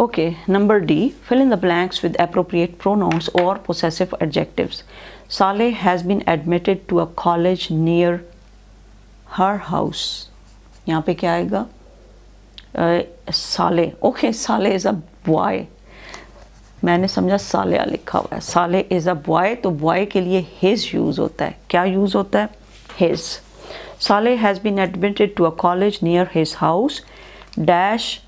Okay, number D, fill in the blanks with appropriate pronouns or possessive adjectives. Saleh has been admitted to a college near her house. यहाँ पे क्या आएगा? साले. Okay, साले is a boy. मैंने समझा सालिया लिखा हुआ है. साले इज़ अ बॉय, तो बॉय के लिए हिज यूज़ होता है. क्या यूज़ होता है? हिज. साले has been admitted to a college near his house dash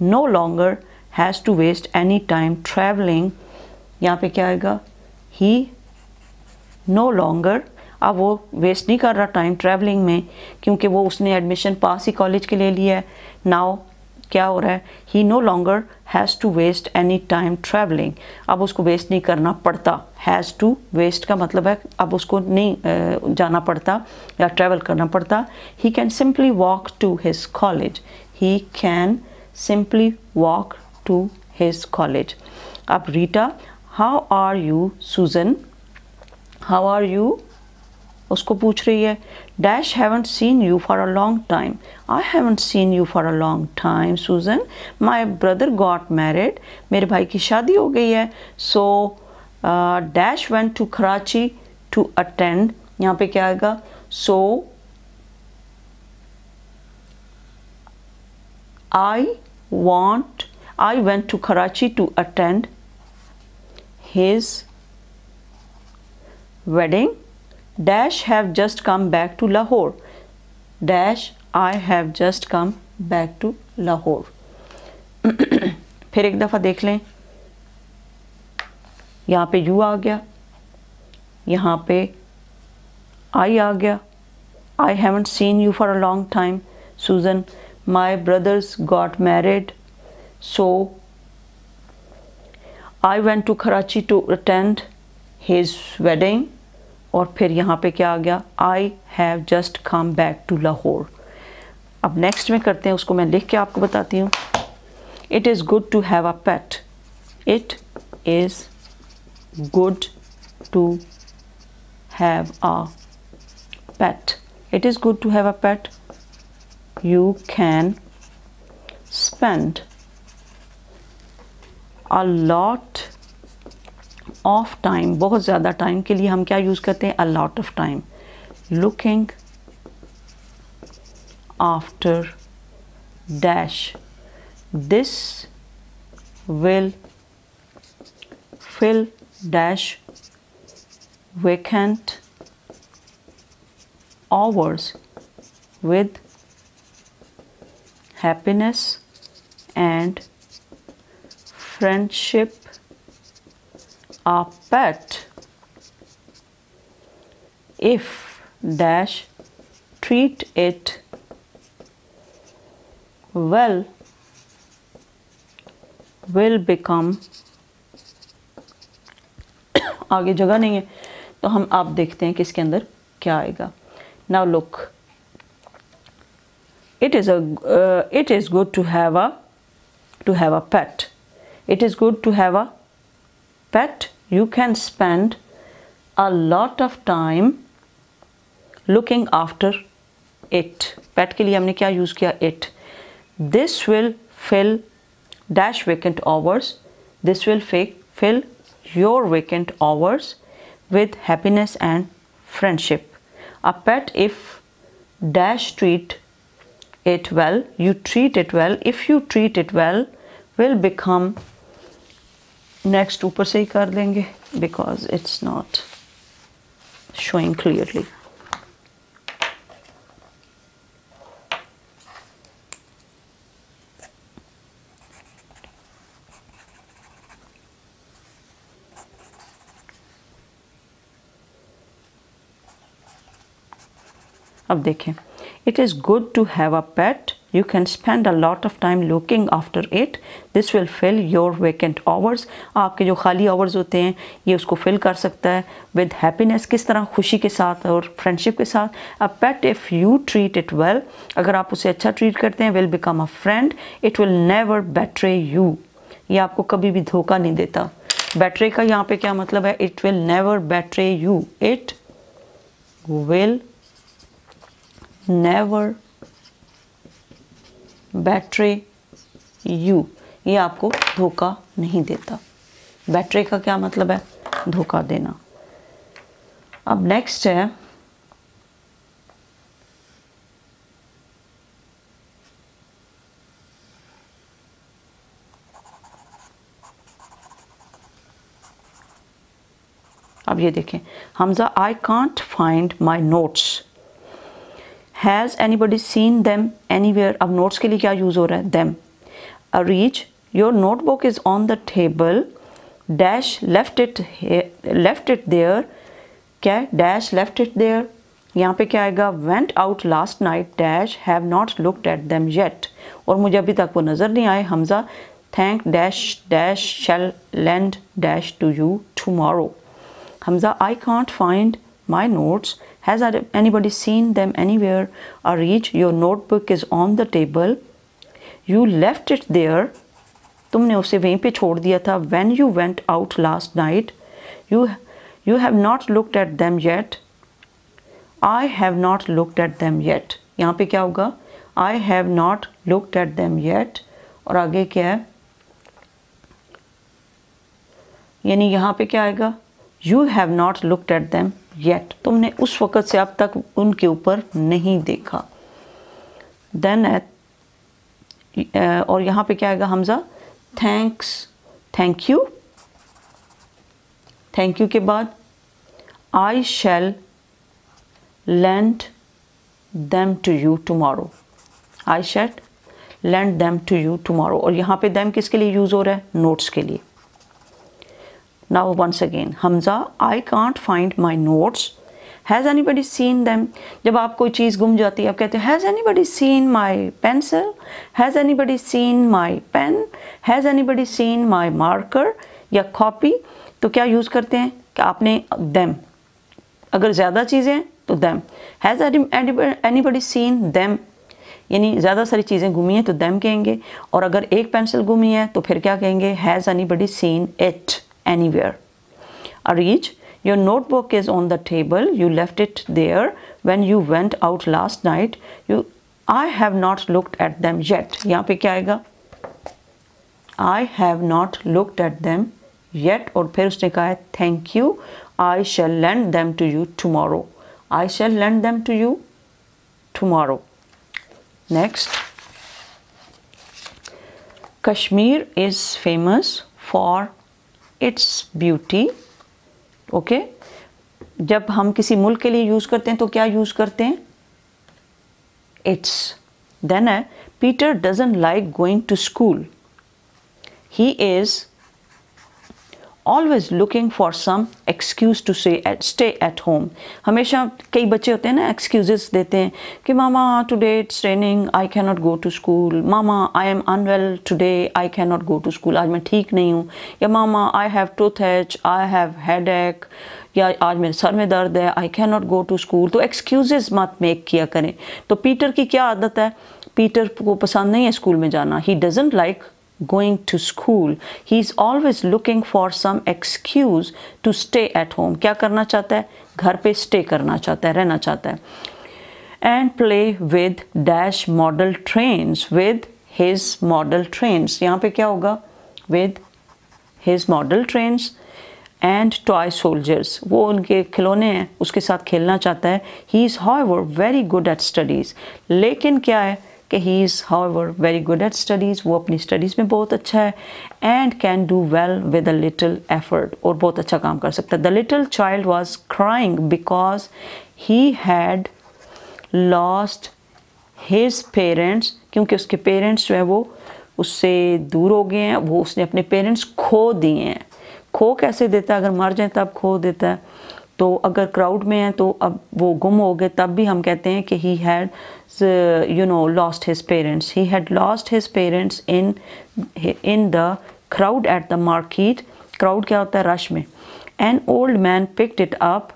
no longer has to waste any time travelling. यहाँ पे क्या आएगा? He no longer. अब वो वेस्ट नहीं कर रहा टाइम ट्रैवलिंग में, क्योंकि वो उसने एडमिशन पास ही कॉलेज के लिए लिया है. नाउ क्या हो रहा है? He no longer has to waste any time travelling. अब उसको वेस्ट नहीं करना पड़ता. हैज़ टू वेस्ट का मतलब है अब उसको नहीं जाना पड़ता या ट्रैवल करना पड़ता. He can simply walk to his college. He can simply walk to his college. अब Rita, how are you Susan? How are you उसको पूछ रही है. Dash haven't seen you for a long time. I haven't seen you for a long time Susan. My brother got married. मेरे भाई की शादी हो गई है. So dash went to Karachi to attend. यहाँ पे क्या आएगा? सो I went to Karachi to attend his wedding. Dash have just come back to Lahore. Dash I have just come back to Lahore. फिर एक दफ़ा देख लें. यहाँ पे you आ गया, यहाँ पे I आ गया. I haven't seen you for a long time, Susan. My brothers got married, so I went to Karachi to attend his wedding. और फिर यहाँ पे क्या आ गया? I have just come back to Lahore. अब नेक्स्ट में करते हैं, उसको मैं लिख के आपको बताती हूँ. It is good to have a pet. It is good to have a pet. It is good to have a pet. You can spend a lot of time. बहुत ज़्यादा टाइम के लिए हम क्या यूज़ करते हैं? A lot of time. Looking after dash. This will fill dash vacant hours with happiness and friendship. A pet if dash treat it well will become. आगे जगह नहीं है तो हम आप देखते हैं कि इसके अंदर क्या आएगा. Now look, it is good to have a pet. It is good to have a pet. You can spend a lot of time looking after it. Pet के लिए हमने क्या यूज़ किया? It. This will fill dash vacant hours. This will fill your vacant hours with happiness and friendship. A pet if dash treat it well. You treat it well. If you treat it well will become. Next ऊपर से ही कर देंगे because it's not showing clearly. अब देखें. It is good to have a pet. You can spend a lot of time looking after it. This will fill your vacant hours. आपके जो खाली hours होते हैं ये उसको fill कर सकता है with happiness. किस तरह? खुशी के साथ और friendship के साथ. A pet if you treat it well. अगर आप उसे अच्छा treat करते हैं will become a friend. It will never betray you. ये आपको कभी भी धोखा नहीं देता. Betray का यहाँ पे क्या मतलब है? It will never betray you. It will never betray you. ये आपको धोखा नहीं देता। बेट्रे का क्या मतलब है? धोखा देना। अब नेक्स्ट है अब ये देखें, Hamza I can't find my notes, has anybody seen them anywhere. अब नोट्स के लिए क्या यूज़ हो रहा है? Them. Reach your notebook is on the table, dash left it there. क्या? Dash left it there. यहाँ पे क्या आएगा? Went out last night, dash have not looked at them yet. और मुझे अभी तक वो नज़र नहीं आए। Hamza thank dash dash shall land dash to you tomorrow. Hamza, I can't find my notes. Has anybody seen them anywhere? Arij, your notebook is on the table. You left it there. तुमने उसे वहीं पे छोड़ दिया था. When you went out last night. You have not looked at them yet. I have not looked at them yet. यहाँ पे क्या होगा? I have not looked at them yet. और आगे क्या है? यानी यहाँ पे क्या आएगा? You have not looked at them yet. तुमने उस वक़्त से अब तक उनके ऊपर नहीं देखा. Then और यहाँ पे क्या आएगा? Hamza thanks, thank you. Thank you के बाद I shall lend them to you tomorrow. I shall lend them to you tomorrow. और यहाँ पे them किसके लिए यूज़ हो रहा है? नोट्स के लिए. Now once again, Hamza, I can't find my notes. Has anybody seen them? जब आप कोई चीज़ गुम जाती है आप कहते हैं Has anybody seen my pencil? Has anybody seen my pen? Has anybody seen my marker? या copy, तो क्या यूज़ करते हैं कि आपने them. अगर ज़्यादा चीज़ें हैं तो them. Has anybody seen them? यानी ज़्यादा सारी चीज़ें गुमी हैं तो them कहेंगे. और अगर एक पेंसिल गुमी है तो फिर क्या कहेंगे? Has anybody seen it anywhere? Arij, your notebook is on the table. You left it there when you went out last night. I have not looked at them yet. यहाँ पे क्या आएगा? I have not looked at them yet. और फिर उसने कहा है thank you. I shall lend them to you tomorrow. I shall lend them to you tomorrow. Next. Kashmir is famous for its beauty. Okay जब हम किसी मुल्क के लिए यूज़ करते हैं तो क्या यूज़ करते हैं? इट्स. देन है Peter doesn't like going to school. He is always looking for some excuse to stay at home. हमेशा कई बच्चे होते हैं ना एक्सक्यूज़ देते हैं कि mama today it's raining I can not go to school. Mama I am unwell today I can not go to school. आज मैं ठीक नहीं हूँ. या mama I have toothache, I have headache, या आज मेरे सर में दर्द है, आई कैन नॉट गो टू स्कूल. तो एक्सक्यूज़ मत मेक किया करें. तो पीटर की क्या आदत है? पीटर को पसंद नहीं है स्कूल में जाना. He doesn't like going to school. He is always looking for some excuse to stay at home. क्या करना चाहता है? घर पे stay करना चाहता है, रहना चाहता है. And play with dash model trains, with his model trains. यहाँ पे क्या होगा? With his model trains and toy soldiers. वो उनके खिलौने हैं, उसके साथ खेलना चाहता है. He is however very good at studies. लेकिन क्या है कि he is however very good at studies. वो अपनी स्टडीज़ में बहुत अच्छा है. and can do well with a little effort. और बहुत अच्छा काम कर सकता है. The little child was crying because he had lost his parents. क्योंकि उसके पेरेंट्स जो है वो उससे दूर हो गए हैं. वो उसने अपने पेरेंट्स खो दिए हैं. खो कैसे देता है? अगर मर जाए तब खो देता है. तो अगर क्राउड में है तो अब वो गुम हो गए तब भी हम कहते हैं कि he had lost his parents. He had lost his parents in the crowd at the market. crowd क्या होता है? रश में. An old man picked it up.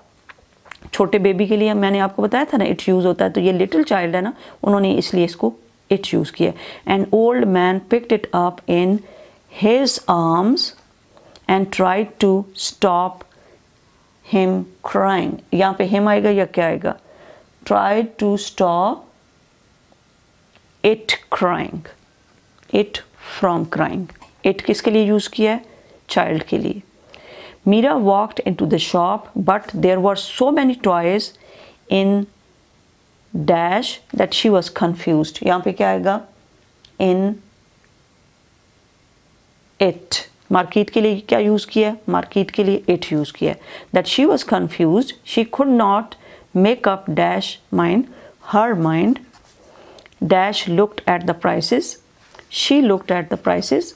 छोटे बेबी के लिए मैंने आपको बताया था ना it यूज़ होता है. तो ये little child है ना, उन्होंने इसलिए इसको it यूज़ किया. An old man picked it up in his arms and tried to stop him crying. यहाँ पे him आएगा या क्या आएगा? Tried to stop it crying. It from crying. It किसके लिए यूज़ किया है? चाइल्ड के लिए। Meera walked into the shop but there were so many toys in dash that she was confused. यहाँ पे क्या आएगा? In it. मार्केट के लिए क्या यूज़ किया? मार्केट के लिए इट यूज़ किया। That she was confused, she could not make up dash mind, her mind dash looked at the prices, she looked at the prices.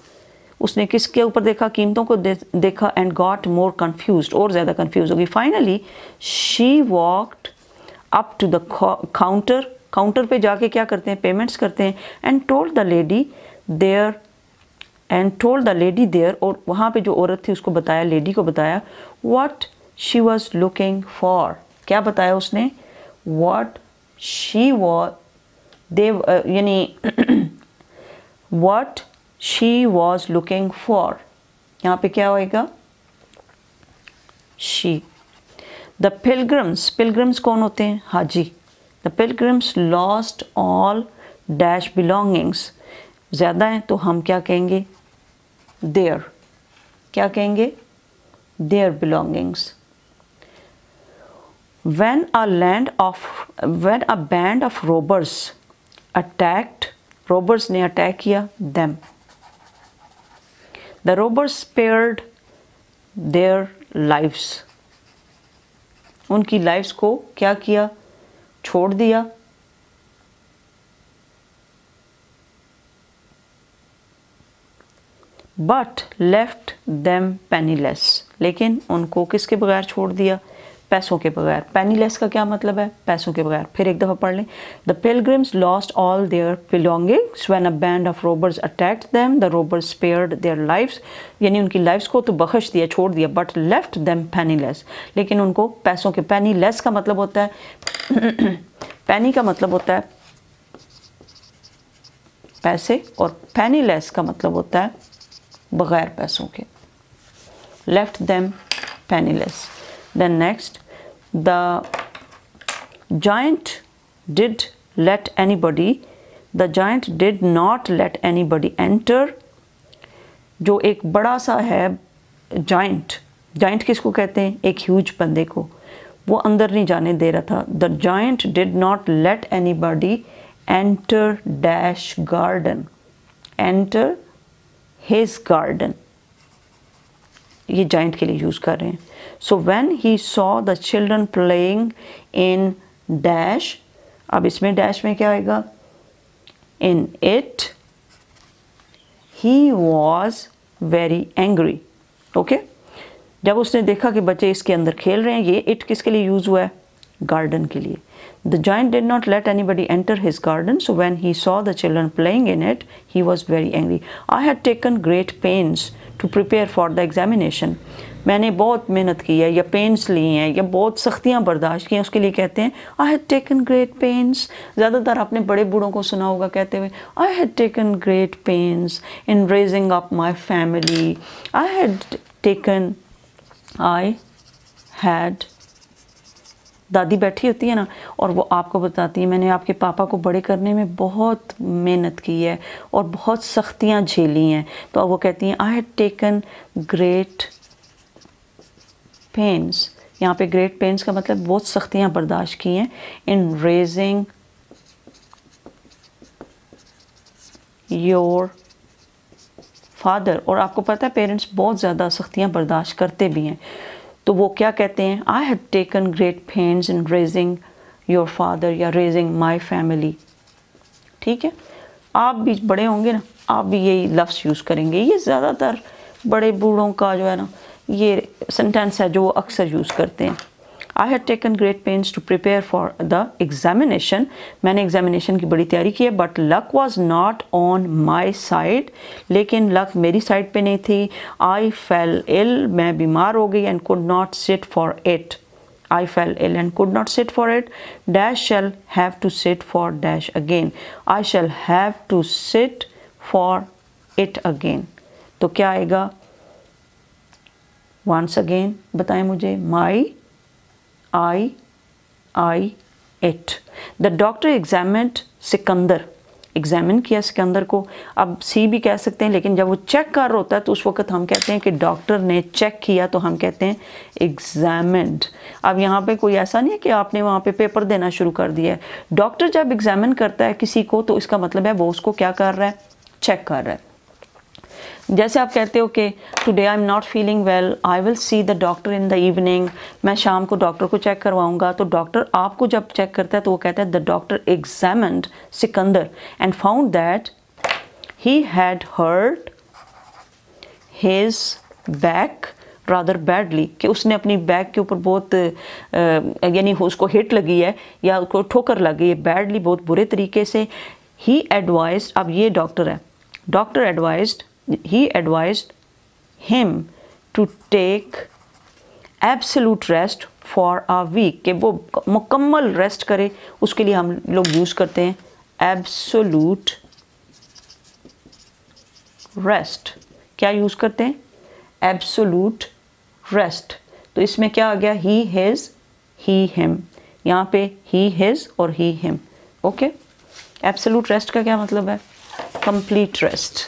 उसने किसके ऊपर देखा? कीमतों को देखा। एंड गॉट मोर कन्फ्यूज्ड, और ज़्यादा कन्फ्यूज होगी। Finally she walked up to the counter, counter पे जाके क्या करते हैं? पेमेंट्स करते हैं। And told the lady there, और वहाँ पे जो औरत थी उसको बताया, लेडी को बताया, what she was looking for. क्या बताया उसने? व्हाट शी वॉज यानी what she was looking for. यहाँ पे क्या होएगा? शी। द पिलग्रिम्स, पिलग्रिम्स कौन होते हैं? हाजी। The pilgrims lost all dash belongings, ज़्यादा हैं तो हम क्या कहेंगे? देयर। क्या कहेंगे? Their belongings. When a band of robbers attacked, robbers ने अटैक किया them. The robbers spared their lives. उनकी लाइफ्स को क्या किया? छोड़ दिया। But left them penniless. लेकिन उनको किसके बगैर छोड़ दिया? पैसों के बगैर। पेनीलेस का क्या मतलब है? पैसों के बगैर। फिर एक दफ़ा पढ़ लें। The pilgrims lost all their belongings when a band of robbers attacked them, the robbers spared their lives, यानी उनकी लाइफ्स को तो बख्श दिया, छोड़ दिया, बट लेफ्ट देम पेनीलेस, लेकिन उनको पैसों के। पेनीलेस का मतलब होता है पेनी का मतलब होता है पैसे, और पेनीलेस का मतलब होता है बगैर पैसों के। Left them penniless. Then next, the giant did not let anybody enter. जो एक बड़ा सा है जाइंट किसको कहते हैं? एक ह्यूज बंदे को, वो अंदर नहीं जाने दे रहा था। The giant did not let anybody enter dash garden, enter his garden। ये जाइंट के लिए यूज़ कर रहे हैं। सो when he saw the children playing in dash, अब इसमें डैश में क्या आएगा? इन it, he was very angry. Okay, जब उसने देखा कि बच्चे इसके अंदर खेल रहे हैं, ये इट किसके लिए यूज़ हुआ है? गार्डन के लिए। The giant did not let anybody enter his garden, so when he saw the children playing in it, he was very angry. I had taken great pains to prepare for the examination. मैंने बहुत मेहनत की है, या pens लिए हैं, या बहुत सख्तियाँ बर्दाश्त की हैं, उसके लिए कहते हैं I had taken great pens. ज़्यादातर आपने बड़े बूढ़ों को सुना होगा कहते हुए आई had taken great pens in raising up my family. I had दादी बैठी होती है ना, और वो आपको बताती है मैंने आपके पापा को बड़े करने में बहुत मेहनत की है और बहुत सख्तियाँ झेली हैं, तो वो कहती हैं I had taken great pens. यहाँ पे ग्रेट पेन्स का मतलब बहुत सख्तियाँ बर्दाश्त की हैं इन रेजिंग योर फादर। और आपको पता है पेरेंट्स बहुत ज़्यादा सख्तियाँ बर्दाश्त करते भी हैं, तो वो क्या कहते हैं? I had taken great pens in raising your father या रेजिंग माई फैमिली। ठीक है, आप भी बड़े होंगे ना, आप भी यही लफ्ज़ यूज़ करेंगे। ये ज़्यादातर बड़े बूढ़ों का जो है ना, ये सेंटेंस है जो वो अक्सर यूज़ करते हैं। I had taken great pains to prepare for the examination. मैंने एग्जामिनेशन की बड़ी तैयारी की है, but luck was not on my side. लेकिन लक मेरी साइड पे नहीं थी। आई फेल इल, मैं बीमार हो गई, and could not sit for it. I fell ill and could not sit for it. Dash shall have to sit for dash again. I shall have to sit for it again. तो क्या आएगा? Once again बताएं मुझे। My, I, it. The doctor examined Sikandar. Examine किया सिकंदर को, अब सी भी कह सकते हैं, लेकिन जब वो चेक कर रहा होता है तो उस वक्त हम कहते हैं कि डॉक्टर ने चेक किया, तो हम कहते हैं एग्जामिन्ड। अब यहाँ पे कोई ऐसा नहीं है कि आपने वहाँ पे पेपर देना शुरू कर दिया है। डॉक्टर जब एग्जामिन करता है किसी को तो इसका मतलब है वो उसको क्या कर रहा है, चेक कर रहा है। जैसे आप कहते हो कि today I am not feeling well, I will see the doctor in the evening, मैं शाम को डॉक्टर को चेक करवाऊंगा। तो डॉक्टर आपको जब चेक करता है तो वो कहता है the doctor examined Sikandar and found that he had hurt his back rather badly, कि उसने अपनी बैक के ऊपर बहुत यानी उसको हिट लगी है या उसको ठोकर लगी है बैडली, बहुत बुरे तरीके से। ही एडवाइज्ड, अब ये डॉक्टर है, doctor advised, he advised him to take absolute rest for a week, कि वो मुकम्मल रेस्ट करे, उसके लिए हम लोग यूज़ करते हैं absolute rest। क्या यूज़ करते हैं, absolute rest। तो इसमें क्या आ गया, he his he him, यहाँ पे he his और he him। Okay, absolute rest का क्या मतलब है, complete rest।